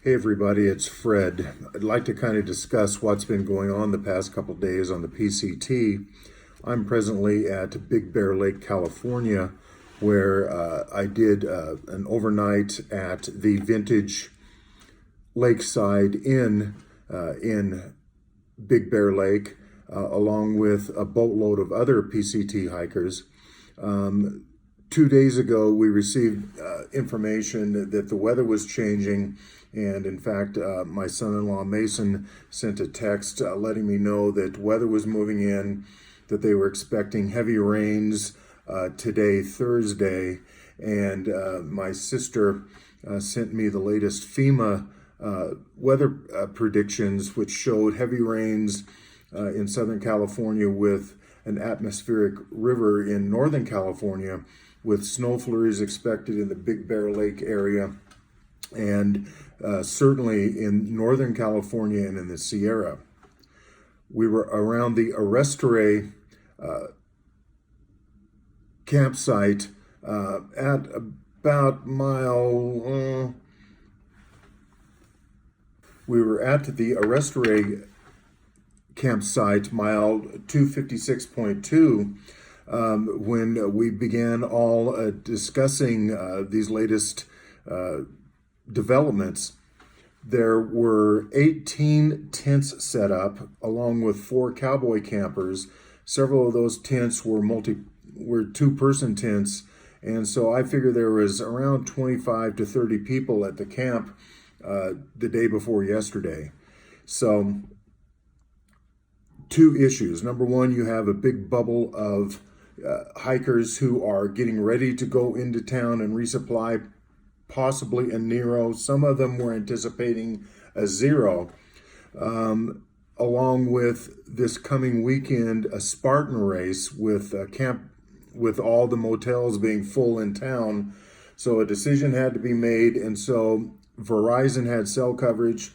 Hey everybody, it's Fred. I'd like to kind of discuss what's been going on the past couple days on the PCT. I'm presently at Big Bear Lake, California, where I did an overnight at the Vintage Lakeside Inn in Big Bear Lake, along with a boatload of other PCT hikers. 2 days ago, we received information that the weather was changing, and in fact, my son-in-law Mason sent a text letting me know that weather was moving in, that they were expecting heavy rains today, Thursday, and my sister sent me the latest FEMA weather predictions, which showed heavy rains in Southern California with an atmospheric river in Northern California, with snow flurries expected in the Big Bear Lake area, and certainly in Northern California and in the Sierra. We were around the Arrestere campsite at about we were at the Arrestere campsite, mile 256.2, when we began all discussing these latest developments. There were 18 tents set up, along with 4 cowboy campers. Several of those tents were two-person tents, and so I figure there was around 25 to 30 people at the camp the day before yesterday. So, 2 issues. Number one, you have a big bubble of hikers who are getting ready to go into town and resupply, possibly a Nero. Some of them were anticipating a Zero. Along with this coming weekend, a Spartan race with with all the motels being full in town. So a decision had to be made, and so Verizon had cell coverage.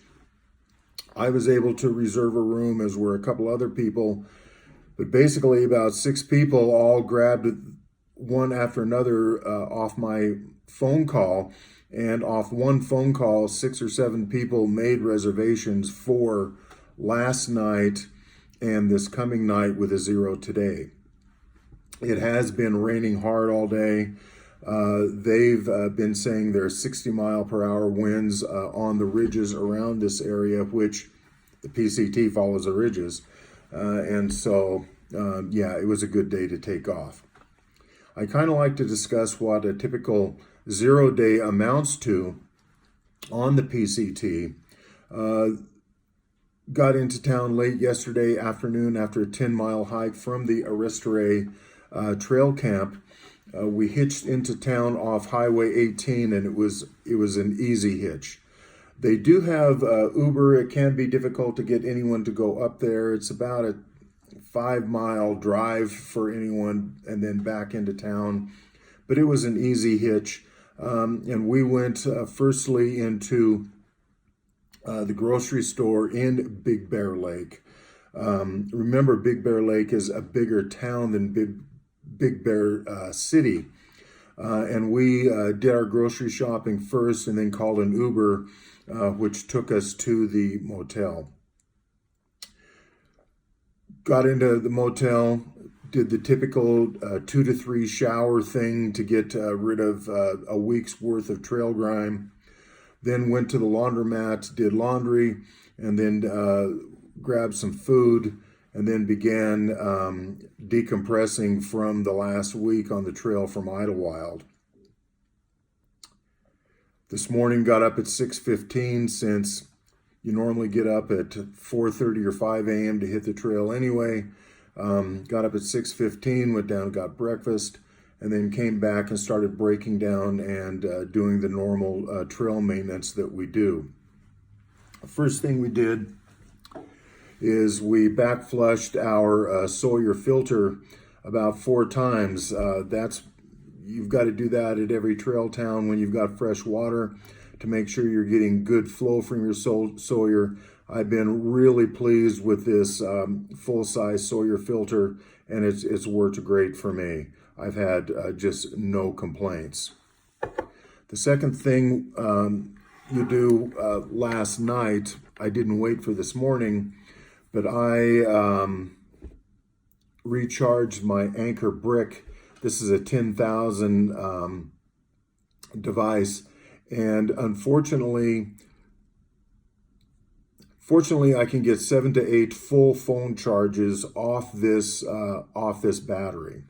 I was able to reserve a room, as were a couple other people, but basically about 6 people all grabbed one after another off my phone call, and off one phone call, 6 or 7 people made reservations for last night and this coming night with a Zero today. It has been raining hard all day. They've been saying there are 60-mile-per-hour winds on the ridges around this area, which the PCT follows the ridges. And so, it was a good day to take off. I kind of like to discuss what a typical Zero day amounts to on the PCT. Got into town late yesterday afternoon after a 10-mile hike from the Arrestere trail camp. We hitched into town off Highway 18, and it was an easy hitch. They do have Uber. It can be difficult to get anyone to go up there. It's about a 5-mile drive for anyone, and then back into town. But it was an easy hitch. And we went firstly into the grocery store in Big Bear Lake. Remember, Big Bear Lake is a bigger town than Big Bear City. And we did our grocery shopping first and then called an Uber, which took us to the motel. Got into the motel, did the typical 2 to 3 shower thing to get rid of a week's worth of trail grime. Then went to the laundromat, did laundry, and then grabbed some food, and then began decompressing from the last week on the trail from Idlewild. This morning got up at 6:15, since you normally get up at 4:30 or 5 a.m. to hit the trail anyway. Got up at 6:15, went down, got breakfast, and then came back and started breaking down and doing the normal trail maintenance that we do. The first thing we did is we back flushed our Sawyer filter about 4 times. You've got to do that at every trail town when you've got fresh water, to make sure you're getting good flow from your Sawyer. I've been really pleased with this full-size Sawyer filter, and it's worked great for me. I've had just no complaints. The second thing you do last night. I didn't wait for this morning, but I recharged my Anchor Brick. This is a 10,000 device, and fortunately, I can get 7 to 8 full phone charges off this battery.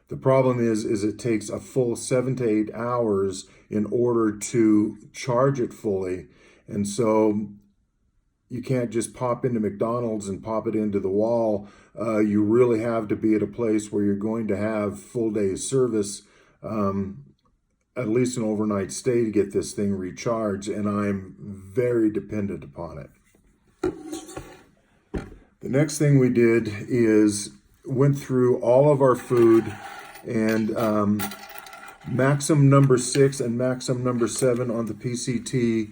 The problem is it takes a full 7 to 8 hours in order to charge it fully, and so you can't just pop into McDonald's and pop it into the wall. You really have to be at a place where you're going to have full day service, at least an overnight stay to get this thing recharged, and I'm very dependent upon it. The next thing we did is went through all of our food, and Maxim number 6 and Maxim number 7 on the PCT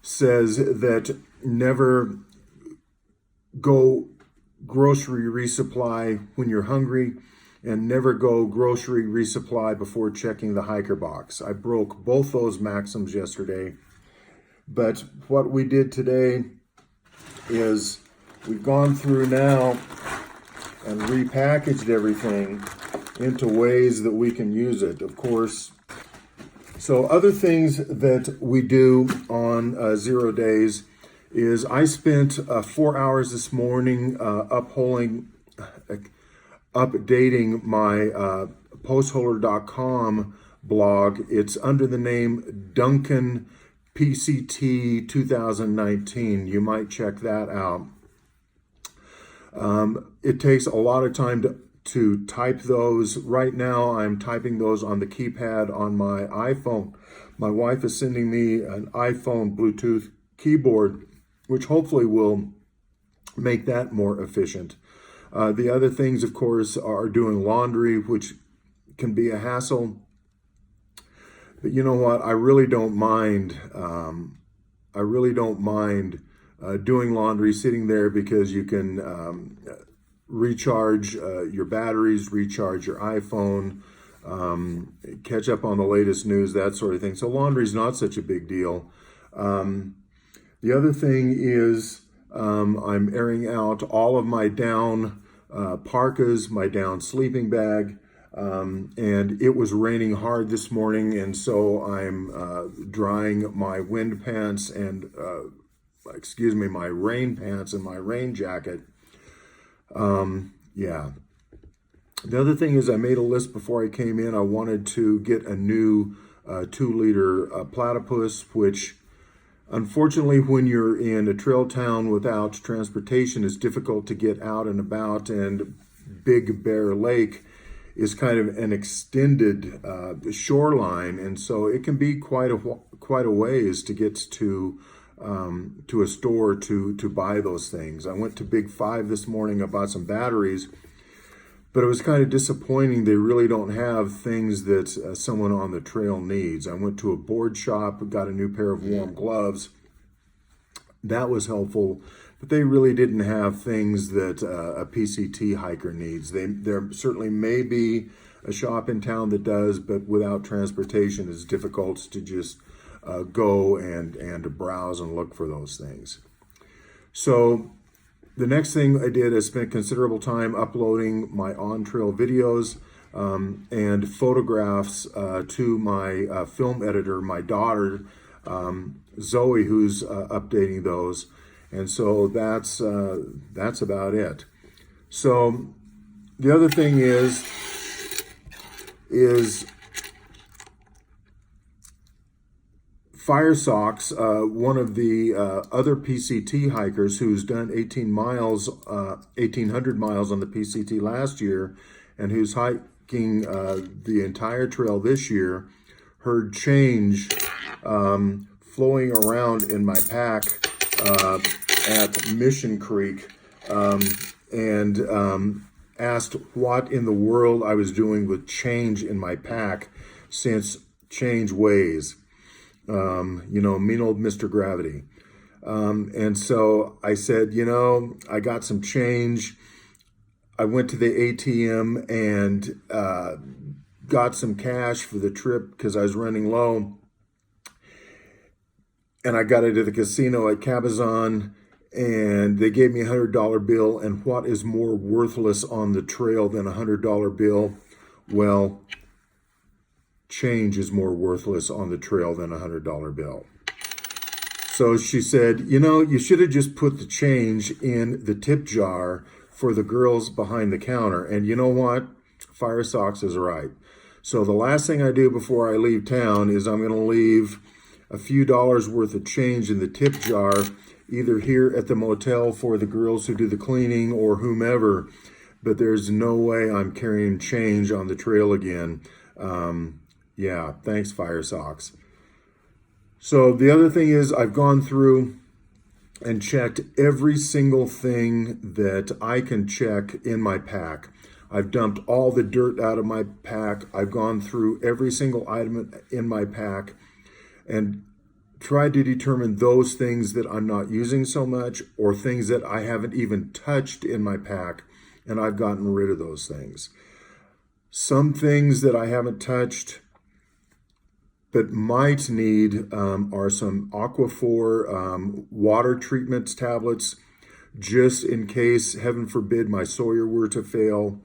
says that never go grocery resupply when you're hungry, and never go grocery resupply before checking the hiker box. I broke both those maxims yesterday, but what we did today is we've gone through now and repackaged everything into ways that we can use it, of course. So other things that we do on 0 days is I spent 4 hours this morning updating my postholder.com blog. It's under the name Duncan PCT 2019. You might check that out. It takes a lot of time to type those. Right now, I'm typing those on the keypad on my iPhone. My wife is sending me an iPhone Bluetooth keyboard, which hopefully will make that more efficient. The other things, of course, are doing laundry, which can be a hassle. But you know what? I really don't mind. Doing laundry, sitting there, because you can recharge your batteries, recharge your iPhone, catch up on the latest news, that sort of thing. So laundry is not such a big deal. The other thing is I'm airing out all of my down parkas, my down sleeping bag, and it was raining hard this morning, and so I'm drying my wind pants and my rain pants and my rain jacket. Yeah. The other thing is I made a list before I came in. I wanted to get a new 2-liter platypus, which unfortunately, when you're in a trail town without transportation, it's difficult to get out and about, and Big Bear Lake is kind of an extended shoreline, and so it can be quite a ways to get to a store to buy those things. I went to Big 5 this morning. I bought some batteries, but it was kind of disappointing. They really don't have things that someone on the trail needs. I went to a board shop, got a new pair of warm gloves. That was helpful, but they really didn't have things that a PCT hiker needs. There certainly may be a shop in town that does, but without transportation, it's difficult to just go and browse and look for those things. So the next thing I did is spent considerable time uploading my on-trail videos and photographs to my film editor, my daughter, Zoe, who's updating those. And so that's about it. So the other thing is Fire Socks, one of the other PCT hikers who's done 1,800 miles on the PCT last year, and who's hiking the entire trail this year, heard change flowing around in my pack at Mission Creek, and asked what in the world I was doing with change in my pack, since change weighs. Mean old Mr. Gravity. And so I said, I got some change. I went to the ATM and got some cash for the trip because I was running low. and I got it at the casino at Cabazon, and they gave me $100 bill. And what is more worthless on the trail than $100 bill? Well, change is more worthless on the trail than $100 bill. So she said, you know, you should have just put the change in the tip jar for the girls behind the counter. And you know what? Fire Socks is right. So the last thing I do before I leave town is I'm going to leave a few dollars worth of change in the tip jar, either here at the motel for the girls who do the cleaning or whomever. But there's no way I'm carrying change on the trail again. Yeah, thanks, Fire Socks. So the other thing is I've gone through and checked every single thing that I can check in my pack. I've dumped all the dirt out of my pack. I've gone through every single item in my pack and tried to determine those things that I'm not using so much or things that I haven't even touched in my pack, and I've gotten rid of those things. Some things that I haven't touched but might need are some Aquaphor water treatment tablets, just in case, heaven forbid, my Sawyer were to fail.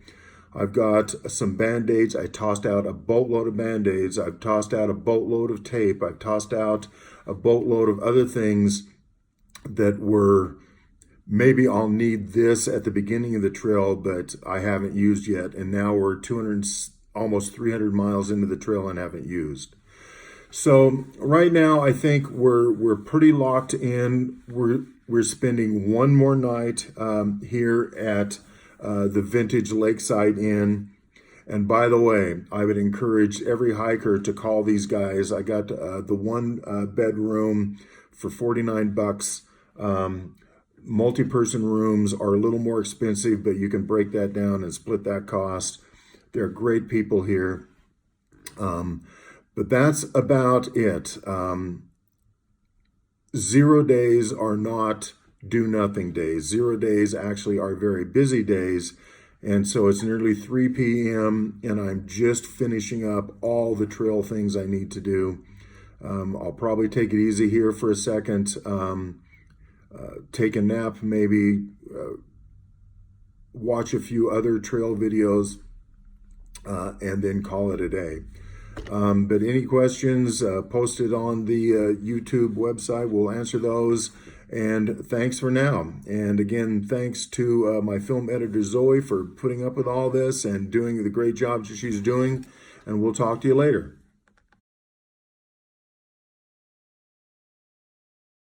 I've got some Band-Aids. I tossed out a boatload of Band-Aids. I've tossed out a boatload of tape. I've tossed out a boatload of other things that were, maybe I'll need this at the beginning of the trail, but I haven't used yet. And now we're 200, almost 300 miles into the trail and haven't used. So right now, I think we're pretty locked in. We're spending one more night here at the Vintage Lakeside Inn. And by the way, I would encourage every hiker to call these guys. I got the one bedroom for $49. Multi-person rooms are a little more expensive, but you can break that down and split that cost. They're great people here. But that's about it. 0 days are not do-nothing days. 0 days actually are very busy days. And so it's nearly 3 p.m. and I'm just finishing up all the trail things I need to do. I'll probably take it easy here for a second. Take a nap, maybe watch a few other trail videos, and then call it a day. But any questions, post it on the YouTube website. We'll answer those. And thanks for now. And again, thanks to my film editor, Zoe, for putting up with all this and doing the great job she's doing. And we'll talk to you later.